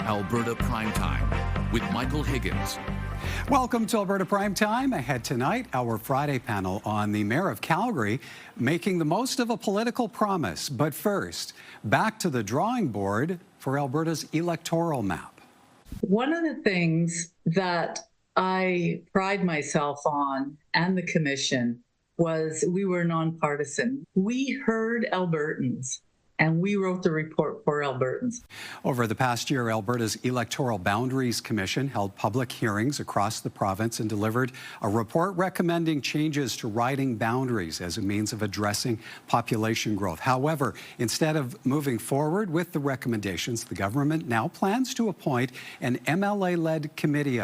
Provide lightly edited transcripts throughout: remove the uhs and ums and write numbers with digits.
Alberta Primetime with Michael Higgins. Welcome to Alberta Primetime. Ahead tonight, our Friday panel on the Mayor of Calgary making the most of a political promise. But first, back to the drawing board for Alberta's electoral map. One of the things that I pride myself on, and the Commission, was we were nonpartisan. We heard Albertans, and we wrote the report for Albertans. Over the past year, Alberta's Electoral Boundaries Commission held public hearings across the province and delivered a report recommending changes to riding boundaries as a means of addressing population growth. However, instead of moving forward with the recommendations, the government now plans to appoint an MLA-led committee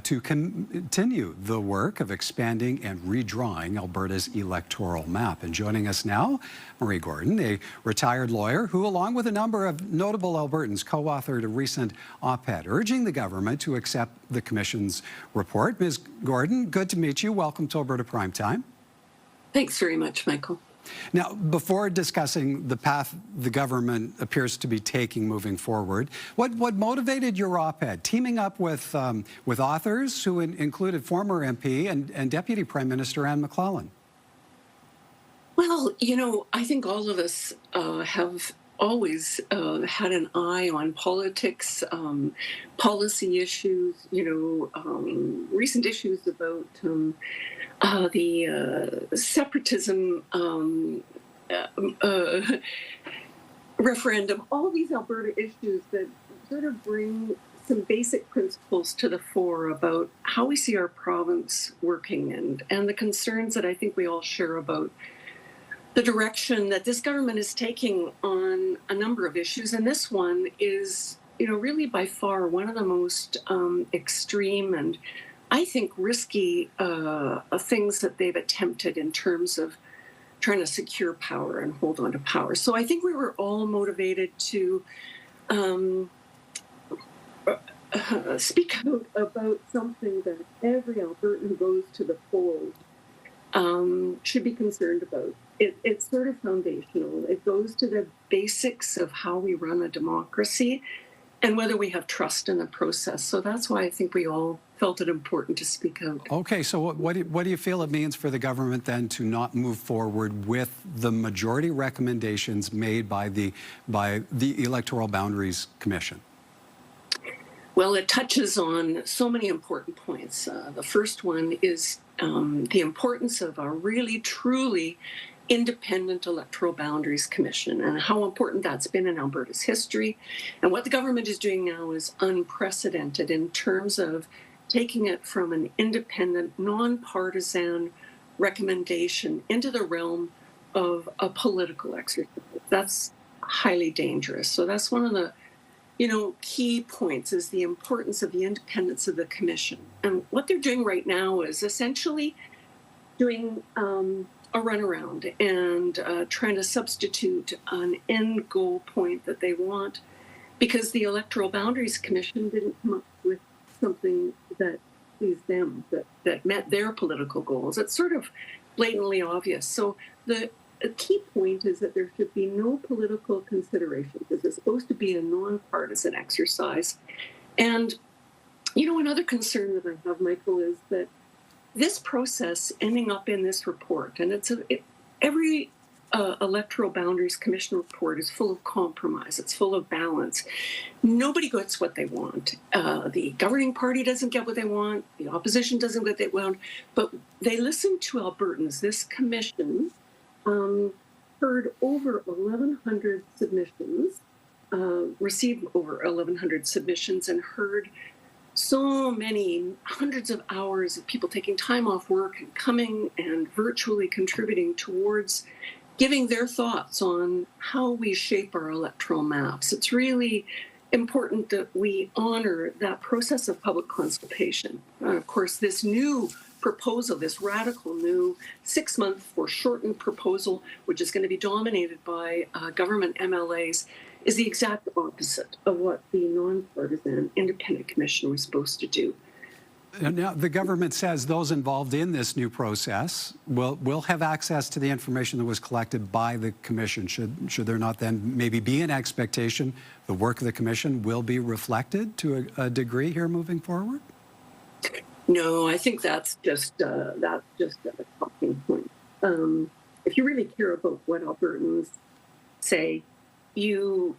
to continue the work of expanding and redrawing Alberta's electoral map. And joining us now, Marie Gordon, a retired lawyer who, along with a number of notable Albertans, co-authored a recent op-ed urging the government to accept the Commission's report. Ms. Gordon, good to meet you. Welcome to Alberta Primetime. Thanks very much, Michael. Now, before discussing the path the government appears to be taking moving forward, what motivated your op-ed, teaming up with authors who included former MP and Deputy Prime Minister Anne McLellan? Well, you know, I think all of us have always had an eye on politics, policy issues, recent issues about the separatism referendum, all these Alberta issues that sort of bring some basic principles to the fore about how we see our province working and the concerns that I think we all share about the direction that this government is taking on a number of issues. And this one is, really by far one of the most extreme and I think risky things that they've attempted in terms of trying to secure power and hold on to power. So I think we were all motivated to speak out about something that every Albertan who goes to the polls should be concerned about. It's sort of foundational. It goes to the basics of how we run a democracy and whether we have trust in the process. So that's why I think we all felt it important to speak out. Okay, so what do you feel it means for the government then to not move forward with the majority recommendations made by the Electoral Boundaries Commission? Well, it touches on so many important points. The first one is the importance of a really, truly independent Electoral Boundaries Commission and how important that's been in Alberta's history. And what the government is doing now is unprecedented in terms of taking it from an independent, non-partisan recommendation into the realm of a political exercise. That's highly dangerous. So that's one of the key points is the importance of the independence of the Commission. And what they're doing right now is essentially doing a runaround and trying to substitute an end goal point that they want because the Electoral Boundaries Commission didn't come up with something that pleased them, that met their political goals. It's sort of blatantly obvious. So the key point is that there should be no political considerations. This is supposed to be a non-partisan exercise. And, another concern that I have, Michael, is that this process ending up in this report, and every Electoral Boundaries Commission report is full of compromise. It's full of balance. Nobody gets what they want. The governing party doesn't get what they want. The opposition doesn't get what they want. But they listen to Albertans. This commission heard over 1,100 submissions, received over 1,100 submissions, and heard so many hundreds of hours of people taking time off work and coming and virtually contributing towards giving their thoughts on how we shape our electoral maps. It's really important that we honor that process of public consultation. Of course, this new proposal, this radical new 6-month foreshortened proposal, which is going to be dominated by government MLAs, is the exact opposite of what the nonpartisan independent commission was supposed to do. Now, the government says those involved in this new process will have access to the information that was collected by the commission. Should there not then maybe be an expectation the work of the commission will be reflected to a degree here moving forward? No, I think that's just a talking point. If you really care about what Albertans say, you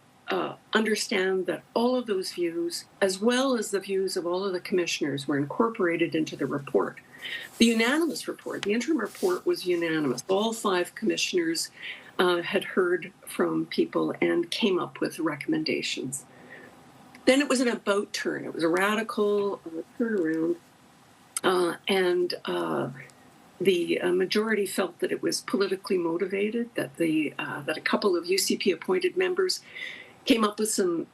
understand that all of those views, as well as the views of all of the commissioners, were incorporated into the report. The unanimous report, the interim report, was unanimous. All 5 commissioners had heard from people and came up with recommendations. Then it was an about turn. It was a radical turnaround, and the majority felt that it was politically motivated, that a couple of UCP appointed members came up with some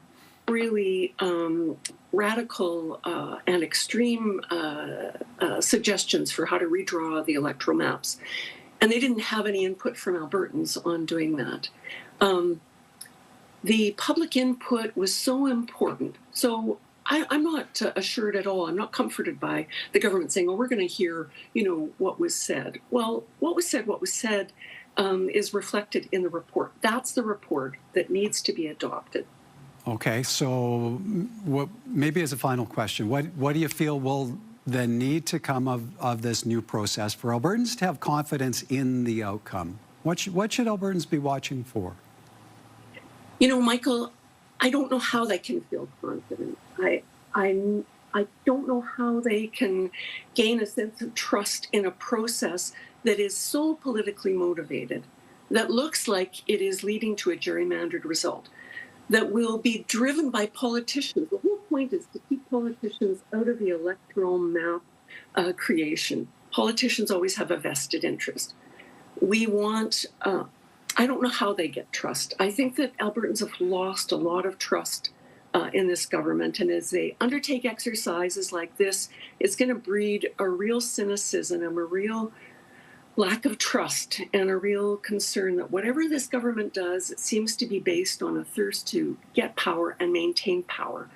really radical and extreme suggestions for how to redraw the electoral maps. And they didn't have any input from Albertans on doing that. The public input was so important. So I'm not assured at all. I'm not comforted by the government saying, "Oh, we're going to hear, what was said." Well, what was said is reflected in the report. That's the report that needs to be adopted. Okay, so maybe as a final question, what do you feel will then need to come of this new process for Albertans to have confidence in the outcome? What should Albertans be watching for? Michael, I don't know how they can feel confident. I don't know how they can gain a sense of trust in a process that is so politically motivated, that looks like it is leading to a gerrymandered result, that will be driven by politicians. The whole point is to keep politicians out of the electoral map creation. Politicians always have a vested interest. We want, I don't know how they get trust. I think that Albertans have lost a lot of trust in this government, and as they undertake exercises like this, it's going to breed a real cynicism and a real lack of trust and a real concern that whatever this government does, it seems to be based on a thirst to get power and maintain power,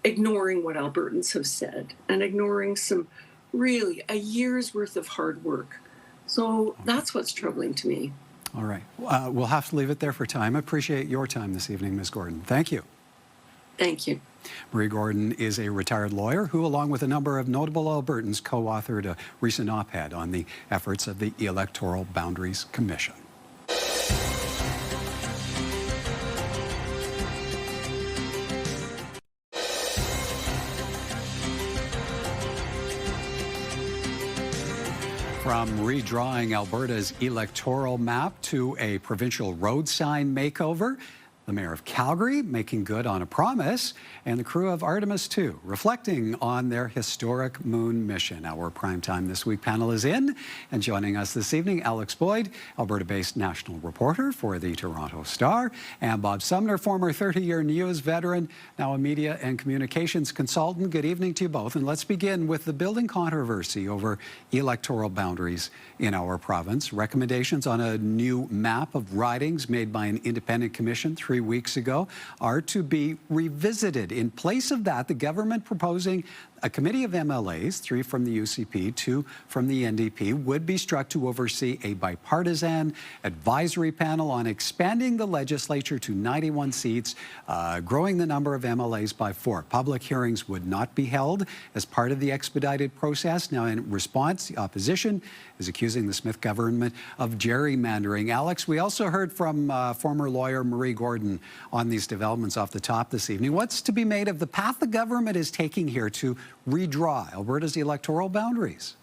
ignoring what Albertans have said and ignoring some really a year's worth of hard work. So that's what's troubling to me. All right. We'll have to leave it there for time. I appreciate your time this evening, Ms. Gordon. Thank you. Thank you. Marie Gordon is a retired lawyer who, along with a number of notable Albertans, co-authored a recent op-ed on the efforts of the Electoral Boundaries Commission. From redrawing Alberta's electoral map to a provincial road sign makeover, the mayor of Calgary making good on a promise, and the crew of Artemis II reflecting on their historic moon mission. Our Primetime This Week panel is in, and joining us this evening, Alex Boyd, Alberta-based national reporter for the Toronto Star, and Bob Sumner, former 30-year news veteran, now a media and communications consultant. Good evening to you both, and let's begin with the building controversy over electoral boundaries in our province. Recommendations on a new map of ridings made by an independent commission 3 weeks ago are to be revisited. In place of that, the government proposing a committee of MLAs, 3 from the UCP, 2 from the NDP, would be struck to oversee a bipartisan advisory panel on expanding the legislature to 91 seats, growing the number of MLAs by 4. Public hearings would not be held as part of the expedited process. Now, in response, the opposition is accusing the Smith government of gerrymandering. Alex, we also heard from former lawyer Marie Gordon on these developments off the top this evening. What's to be made of the path the government is taking here to redraw Alberta's electoral boundaries?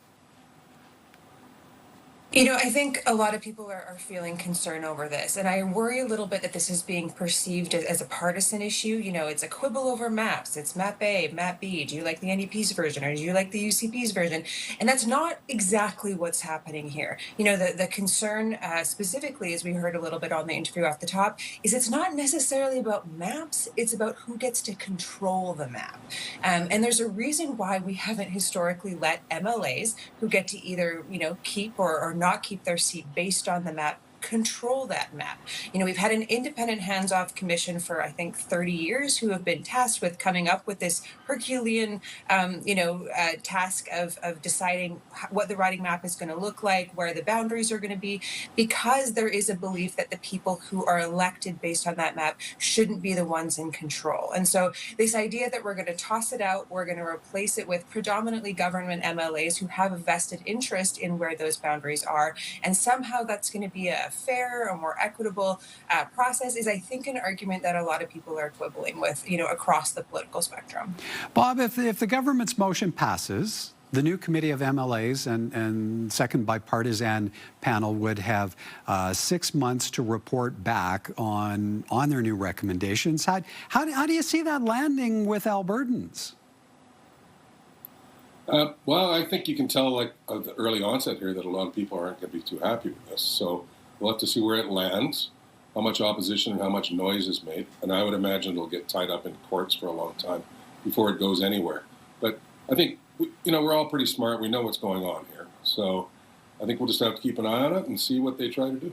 I think a lot of people are feeling concern over this, and I worry a little bit that this is being perceived as a partisan issue. It's a quibble over maps. It's map A, map B. Do you like the NDP's version or do you like the UCP's version? And that's not exactly what's happening here. The concern specifically, as we heard a little bit on the interview off the top, is it's not necessarily about maps. It's about who gets to control the map. And there's a reason why we haven't historically let MLAs who get to either, keep or not keep their seat based on the map control that map. You know, we've had an independent hands-off commission for, I think, 30 years who have been tasked with coming up with this Herculean, task of deciding what the riding map is going to look like, where the boundaries are going to be, because there is a belief that the people who are elected based on that map shouldn't be the ones in control. And so this idea that we're going to toss it out, we're going to replace it with predominantly government MLAs who have a vested interest in where those boundaries are, and somehow that's going to be a fair or more equitable process, is, I think, an argument that a lot of people are quibbling with, you know, across the political spectrum. Bob, if the government's motion passes, the new committee of MLAs and second bipartisan panel would have 6 months to report back on their new recommendations. How do you see that landing with Albertans? Well, I think you can tell, like, at the early onset here, that a lot of people aren't going to be too happy with this. So we'll have to see where it lands, how much opposition and how much noise is made. And I would imagine it'll get tied up in courts for a long time before it goes anywhere. But I think, we're all pretty smart. We know what's going on here. So I think we'll just have to keep an eye on it and see what they try to do.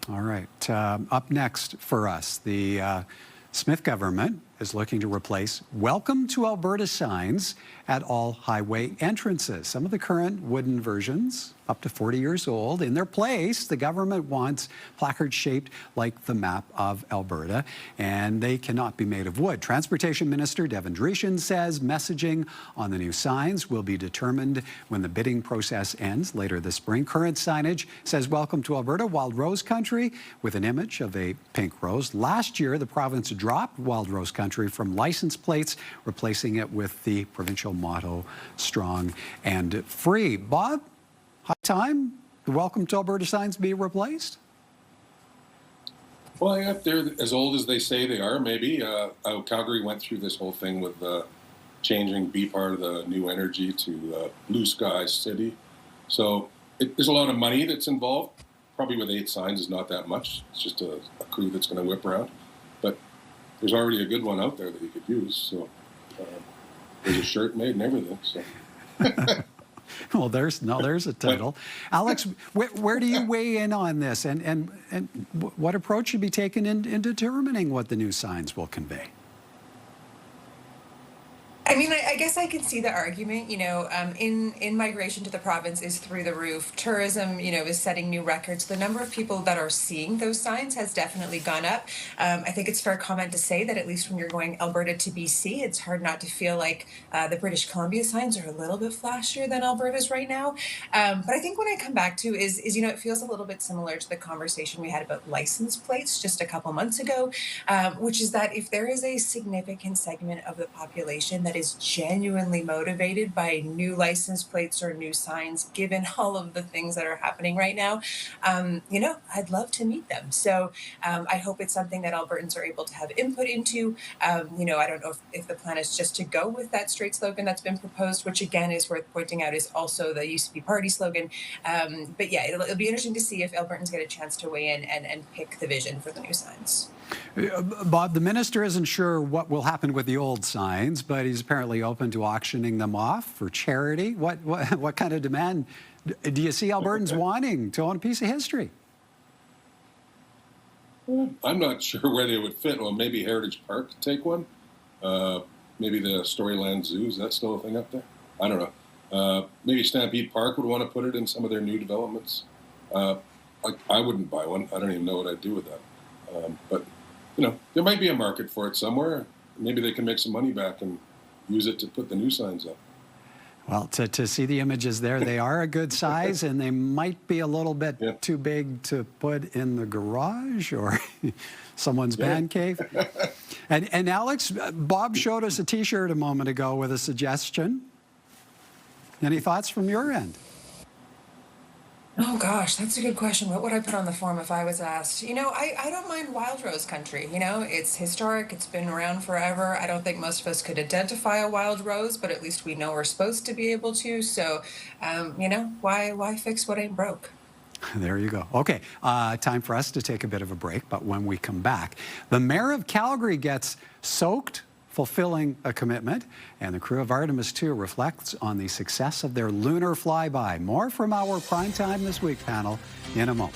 All right. Up next for us, the Smith government is looking to replace "Welcome to Alberta" signs at all highway entrances. Some of the current wooden versions, up to 40 years old. In their place, the government wants placards shaped like the map of Alberta, and they cannot be made of wood. Transportation Minister Devin Dreeshen says messaging on the new signs will be determined when the bidding process ends later this spring. Current signage says "Welcome to Alberta, Wild Rose Country," with an image of a pink rose. Last year, the province dropped Wild Rose Country from license plates, replacing it with the provincial motto, "Strong and Free." Bob, high time the "Welcome to Alberta" signs be replaced? Well, if they're as old as they say they are, maybe. Calgary went through this whole thing with changing B part of the new energy to Blue Sky City. So there's a lot of money that's involved. Probably with 8 signs is not that much. It's just a crew that's going to whip around. But there's already a good one out there that you could use. So there's a shirt made and everything. So. Well, there's a title. Alex, where do you weigh in on this, and what approach should be taken in determining what the new signs will convey? I mean, I guess I can see the argument, in migration to the province is through the roof. Tourism, is setting new records. The number of people that are seeing those signs has definitely gone up. I think it's fair comment to say that at least when you're going Alberta to BC, it's hard not to feel like the British Columbia signs are a little bit flashier than Alberta's right now. But I think what I come back to is, it feels a little bit similar to the conversation we had about license plates just a couple months ago, which is that if there is a significant segment of the population that is genuinely motivated by new license plates or new signs, given all of the things that are happening right now, I'd love to meet them. So I hope it's something that Albertans are able to have input into. I don't know if the plan is just to go with that straight slogan that's been proposed, which again is worth pointing out is also the UCP party slogan. But yeah, it'll be interesting to see if Albertans get a chance to weigh in and pick the vision for the new signs. Bob, the minister isn't sure what will happen with the old signs, but he's apparently open to auctioning them off for charity. What kind of demand do you see Albertans wanting to own a piece of history? I'm not sure where they would fit. Well, maybe Heritage Park could take one. Maybe the Storyland Zoo, is that still a thing up there? I don't know. Maybe Stampede Park would want to put it in some of their new developments. I wouldn't buy one. I don't even know what I'd do with that. But there might be a market for it somewhere. Maybe they can make some money back and use it to put the new signs up. Well, to see the images there, they are a good size, and they might be a little bit too big to put in the garage or someone's man cave. And Alex, Bob showed us a T-shirt a moment ago with a suggestion. Any thoughts from your end? Oh gosh, that's a good question. What would I put on the form if I was asked? I don't mind Wild Rose Country. It's historic. It's been around forever. I don't think most of us could identify a wild rose, but at least we know we're supposed to be able to. So, why fix what ain't broke? There you go. Okay, time for us to take a bit of a break, but when we come back, the mayor of Calgary gets soaked fulfilling a commitment, and the crew of Artemis II reflects on the success of their lunar flyby. More from our Primetime This Week panel in a moment.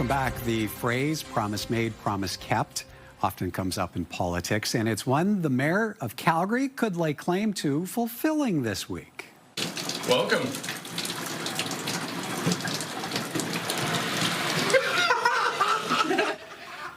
Welcome back. The phrase promise made, promise kept often comes up in politics, and it's one the mayor of Calgary could lay claim to fulfilling this week. Welcome.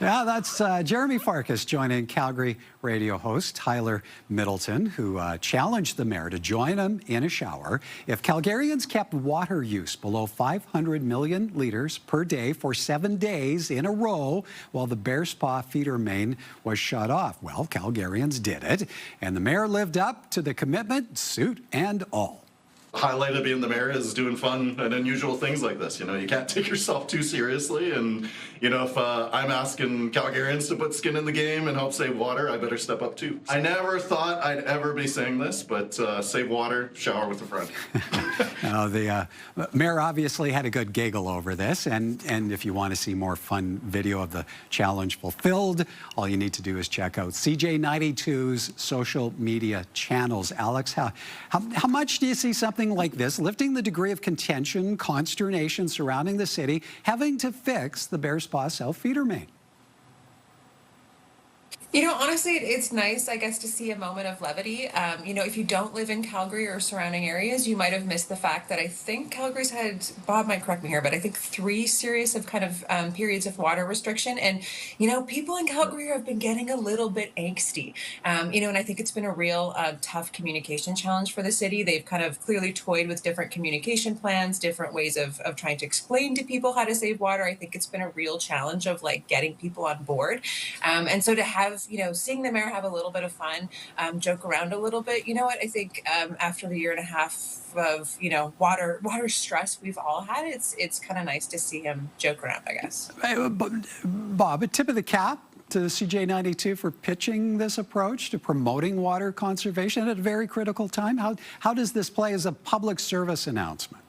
Yeah, that's Jeremy Farkas joining Calgary radio host Tyler Middleton, who challenged the mayor to join him in a shower if Calgarians kept water use below 500 million litres per day for 7 days in a row while the Bearspaw feeder main was shut off. Well, Calgarians did it, and the mayor lived up to the commitment, suit and all. Highlight of being the mayor is doing fun and unusual things like this. You know, you can't take yourself too seriously. And, you know, if I'm asking Calgarians to put skin in the game and help save water, I better step up too. I never thought I'd ever be saying this, but save water, shower with a friend. The mayor obviously had a good giggle over this. And if you want to see more fun video of the challenge fulfilled, all you need to do is check out CJ92's social media channels. Alex, how much do you see something like this, lifting the degree of contention, consternation surrounding the city, having to fix the Bearspaw South feeder main? You know, honestly, it's nice, I guess, to see a moment of levity. You know, if you don't live in Calgary or surrounding areas, you might have missed the fact that I think Calgary's had, Bob might correct me here, but I think 3 series of kind of periods of water restriction. And, you know, people in Calgary have been getting a little bit angsty. You know, and I think it's been a real tough communication challenge for the city. They've kind of clearly toyed with different communication plans, different ways of trying to explain to people how to save water. I think it's been a real challenge of like getting people on board. And so to have, you know, seeing the mayor have a little bit of fun, joke around a little bit, you know what, I think after the 1.5 years of, you know, water stress we've all had, it's kind of nice to see him joke around, I guess. Bob, a tip of the cap to CJ92 for pitching this approach to promoting water conservation at a very critical time. How does this play as a public service announcement?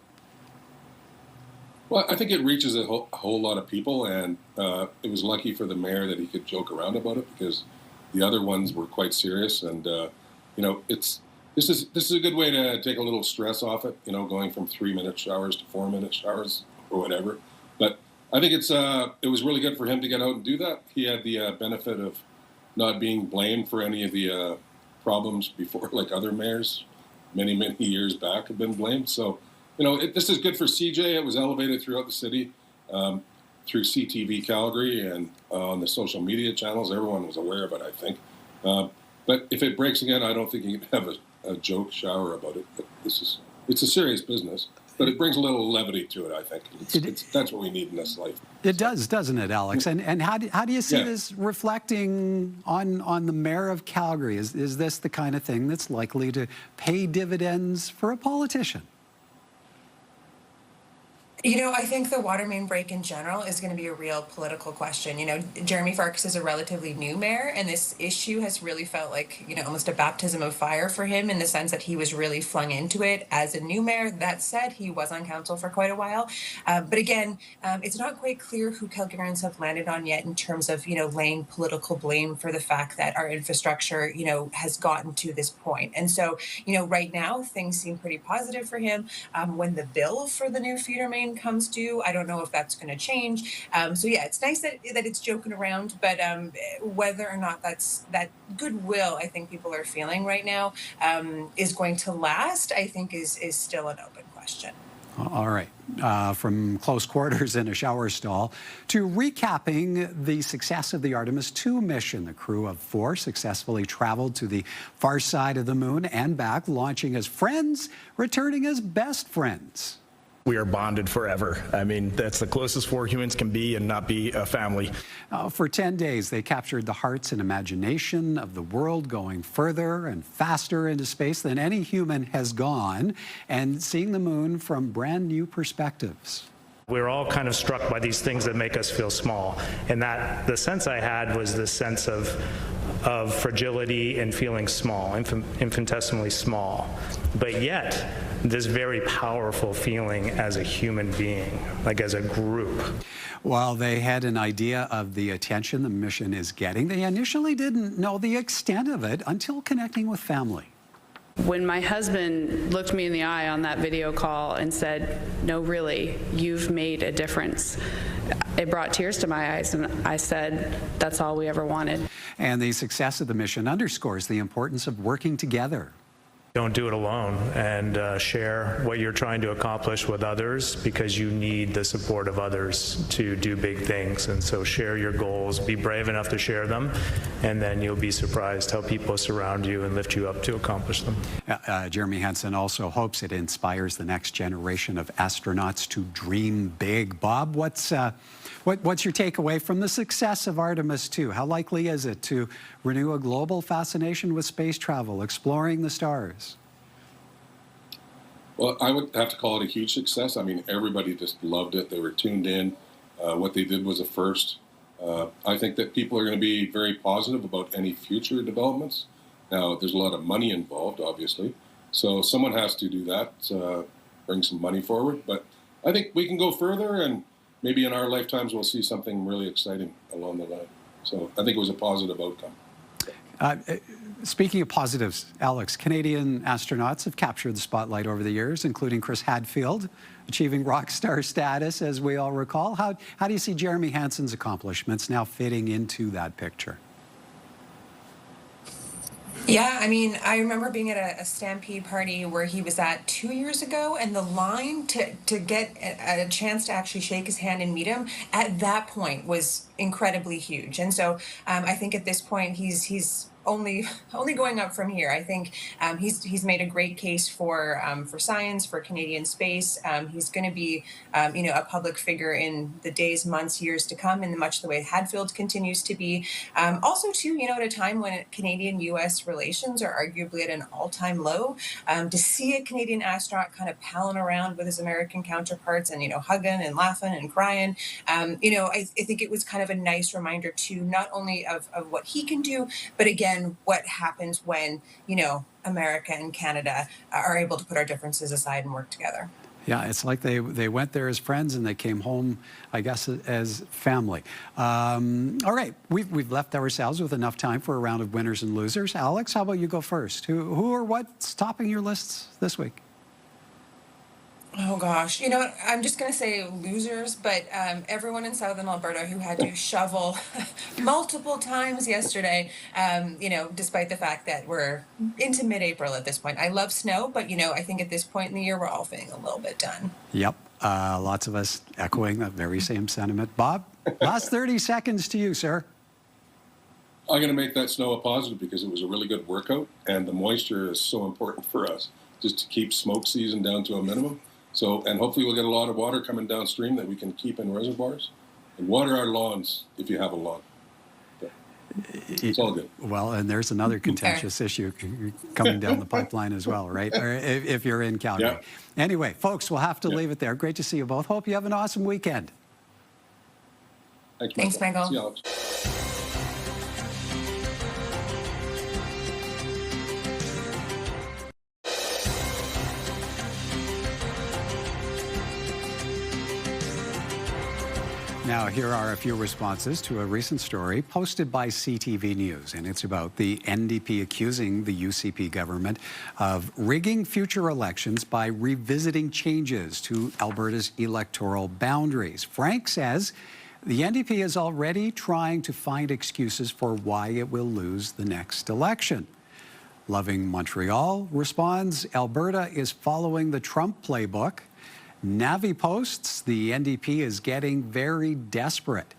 Well, I think it reaches a whole lot of people, and it was lucky for the mayor that he could joke around about it, because the other ones were quite serious. And you know, this is a good way to take a little stress off it. You know, going from 3-minute showers to 4-minute showers or whatever. But I think it was really good for him to get out and do that. He had the benefit of not being blamed for any of the problems before, like other mayors many years back have been blamed. So, you know, this is good for CJ. It was elevated throughout the city through CTV Calgary and on the social media channels. Everyone was aware of it, I think. But if it breaks again, I don't think you can have a joke shower about it. But it's a serious business. But it brings a little levity to it, I think. That's what we need in this life. It does, doesn't it, Alex? And how do you see this reflecting on the mayor of Calgary? Is this the kind of thing that's likely to pay dividends for a politician? You know, I think the water main break in general is going to be a real political question. You know, Jeremy Farkas is a relatively new mayor, and this issue has really felt like, you know, almost a baptism of fire for him in the sense that he was really flung into it as a new mayor. That said, he was on council for quite a while. But again, it's not quite clear who Calgarians have landed on yet in terms of, you know, laying political blame for the fact that our infrastructure, you know, has gotten to this point. And so, you know, right now, things seem pretty positive for him. When the bill for the new feeder main comes due, I don't know if that's going to change. So yeah, it's nice that it's joking around, but whether or not that goodwill I think people are feeling right now is going to last, I think is still an open question. All right. From close quarters in a shower stall to recapping the success of the Artemis II mission. The crew of 4 successfully traveled to the far side of the moon and back, launching as friends, returning as best friends. We are bonded forever. I mean, that's the closest 4 humans can be and not be a family. For 10 days, they captured the hearts and imagination of the world, going further and faster into space than any human has gone, and seeing the moon from brand new perspectives. We're all kind of struck by these things that make us feel small. And that the sense I had was this sense of fragility and feeling small, infinitesimally small. But yet, this very powerful feeling as a human being, like as a group. While they had an idea of the attention the mission is getting, they initially didn't know the extent of it until connecting with family. When my husband looked me in the eye on that video call and said, "No, really, you've made a difference," it brought tears to my eyes, and I said, that's all we ever wanted. And the success of the mission underscores the importance of working together. Don't do it alone, and share what you're trying to accomplish with others, because you need the support of others to do big things. And so share your goals, be brave enough to share them, and then you'll be surprised how people surround you and lift you up to accomplish them. Jeremy Hansen also hopes it inspires the next generation of astronauts to dream big. Bob, what's your takeaway from the success of Artemis II? How likely is it to renew a global fascination with space travel, exploring the stars? Well, I would have to call it a huge success. I mean, everybody just loved it. They were tuned in. What they did was a first. I think that people are going to be very positive about any future developments. Now, there's a lot of money involved, obviously. So someone has to do that, bring some money forward. But I think we can go further, and maybe in our lifetimes we'll see something really exciting along the line. So I think it was a positive outcome. Speaking of positives, Alex, Canadian astronauts have captured the spotlight over the years, including Chris Hadfield, achieving rock star status, as we all recall. How do you see Jeremy Hansen's accomplishments now fitting into that picture? Yeah, I mean, I remember being at a Stampede party where he was at 2 years ago, and the line to get a chance to actually shake his hand and meet him at that point was incredibly huge. And so I think at this point he's only going up from here. I think he's made a great case for science, for Canadian space. He's going to be a public figure in the days, months, years to come, in much the way Hadfield continues to be. Also, too, at a time when Canadian-U.S. relations are arguably at an all-time low, to see a Canadian astronaut kind of palling around with his American counterparts and hugging and laughing and crying, I think it was kind of a nice reminder too, not only of what he can do, but again, what happens when, America and Canada are able to put our differences aside and work together. Yeah, it's like they went there as friends and they came home, I guess, as family. All right, we've left ourselves with enough time for a round of winners and losers. Alex, how about you go first? Who or what's topping your lists this week? Oh gosh, you know what? I'm just going to say losers, but everyone in southern Alberta who had to shovel multiple times yesterday, despite the fact that we're into mid-April at this point. I love snow, but I think at this point in the year we're all feeling a little bit done. Yep, lots of us echoing that very same sentiment. Bob, last 30 seconds to you, sir. I'm going to make that snow a positive because it was a really good workout, and the moisture is so important for us just to keep smoke season down to a minimum. So, and hopefully we'll get a lot of water coming downstream that we can keep in reservoirs. And water our lawns if you have a lawn. It's all good. Well, and there's another contentious issue coming down the pipeline as well, right? Or if you're in Calgary. Yeah. Anyway, folks, we'll have to leave it there. Great to see you both. Hope you have an awesome weekend. Thanks, Michael. See you, Alex. Now, here are a few responses to a recent story posted by CTV News, and it's about the NDP accusing the UCP government of rigging future elections by revisiting changes to Alberta's electoral boundaries. Frank says the NDP is already trying to find excuses for why it will lose the next election. Loving Montreal responds, Alberta is following the Trump playbook. Navi posts, the NDP is getting very desperate.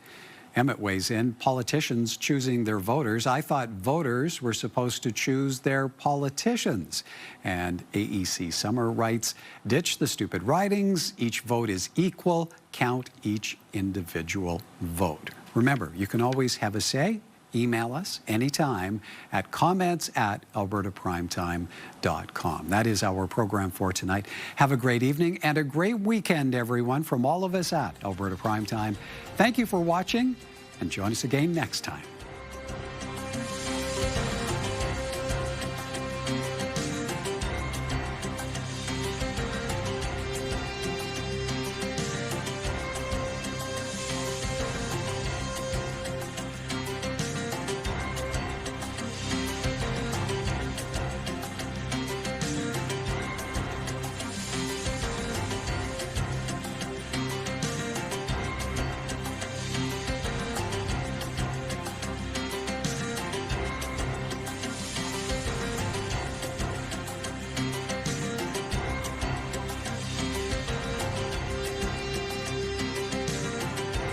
Emmett weighs in, politicians choosing their voters. I thought voters were supposed to choose their politicians. And AEC Summer writes, ditch the stupid ridings. Each vote is equal. Count each individual vote. Remember, you can always have a say. Email us anytime at comments@albertaprimetime.com. That is our program for tonight. Have a great evening and a great weekend, everyone, from all of us at Alberta Primetime. Thank you for watching, and join us again next time.